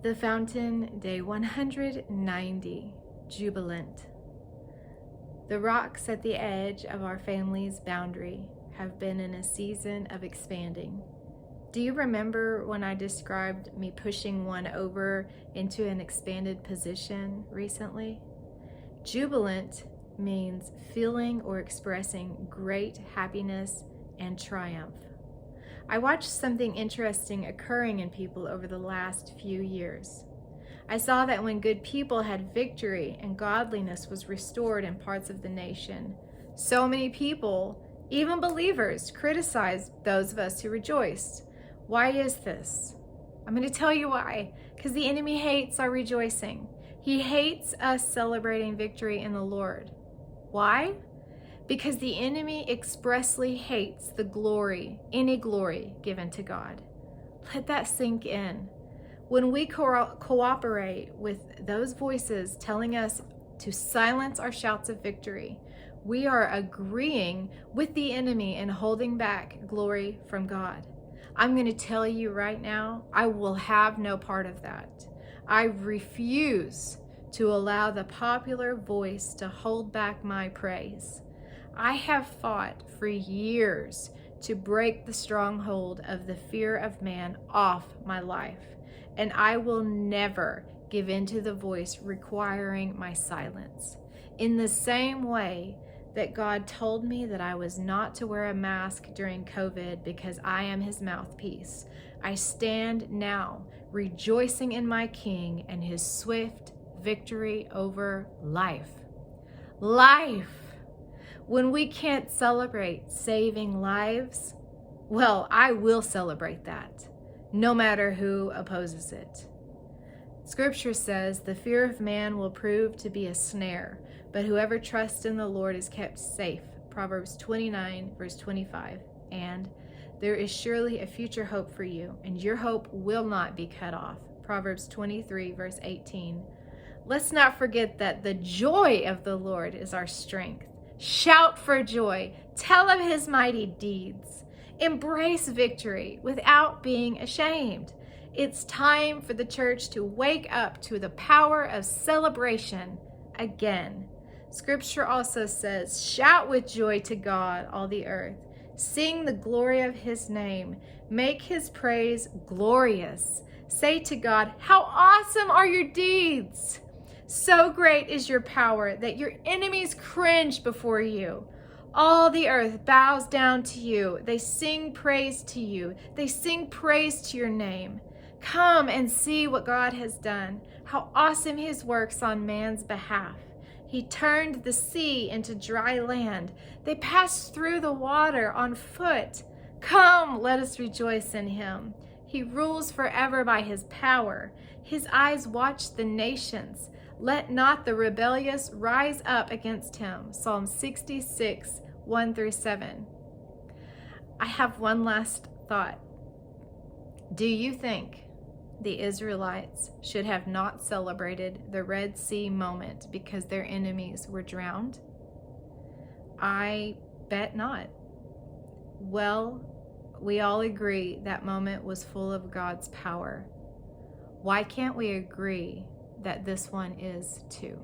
The Fountain, Day 190, Jubilant. The rocks at the edge of our family's boundary have been in a season of expanding. Do you remember when I described me pushing one over into an expanded position recently? Jubilant means feeling or expressing great happiness and triumph. I watched something interesting occurring in people over the last few years. I saw that when good people had victory and godliness was restored in parts of the nation, so many people, even believers, criticized those of us who rejoiced. Why is this? I'm going to tell you why. Because the enemy hates our rejoicing. He hates us celebrating victory in the Lord. Why? Because the enemy expressly hates the glory, any glory given to God. Let that sink in. When we cooperate with those voices telling us to silence our shouts of victory, we are agreeing with the enemy and holding back glory from God. I'm going to tell you right now, I will have no part of that. I refuse to allow the popular voice to hold back my praise. I have fought for years to break the stronghold of the fear of man off my life, and I will never give in to the voice requiring my silence. In the same way that God told me that I was not to wear a mask during COVID because I am his mouthpiece, I stand now rejoicing in my King and his swift victory over life. Life! When we can't celebrate saving lives, well, I will celebrate that, no matter who opposes it. Scripture says, the fear of man will prove to be a snare, but whoever trusts in the Lord is kept safe. Proverbs 29, verse 25. And there is surely a future hope for you, and your hope will not be cut off. Proverbs 23, verse 18. Let's not forget that the joy of the Lord is our strength. Shout for joy. Tell of his mighty deeds. Embrace victory without being ashamed. It's time for the church to wake up to the power of celebration again. Scripture also says, shout with joy to God, all the earth. Sing the glory of his name. Make his praise glorious. Say to God, how awesome are your deeds! So great is your power that your enemies cringe before you. All the earth bows down to you. They sing praise to you. They sing praise to your name. Come and see what God has done, how awesome his works on man's behalf. He turned the sea into dry land. They passed through the water on foot. Come, let us rejoice in him. He rules forever by his power. His eyes watch the nations. Let not the rebellious rise up against him. Psalm 66, 1-7. I have one last thought. Do you think the Israelites should have not celebrated the Red Sea moment because their enemies were drowned? I bet not. Well, we all agree that moment was full of God's power. Why can't we agree that this one is too?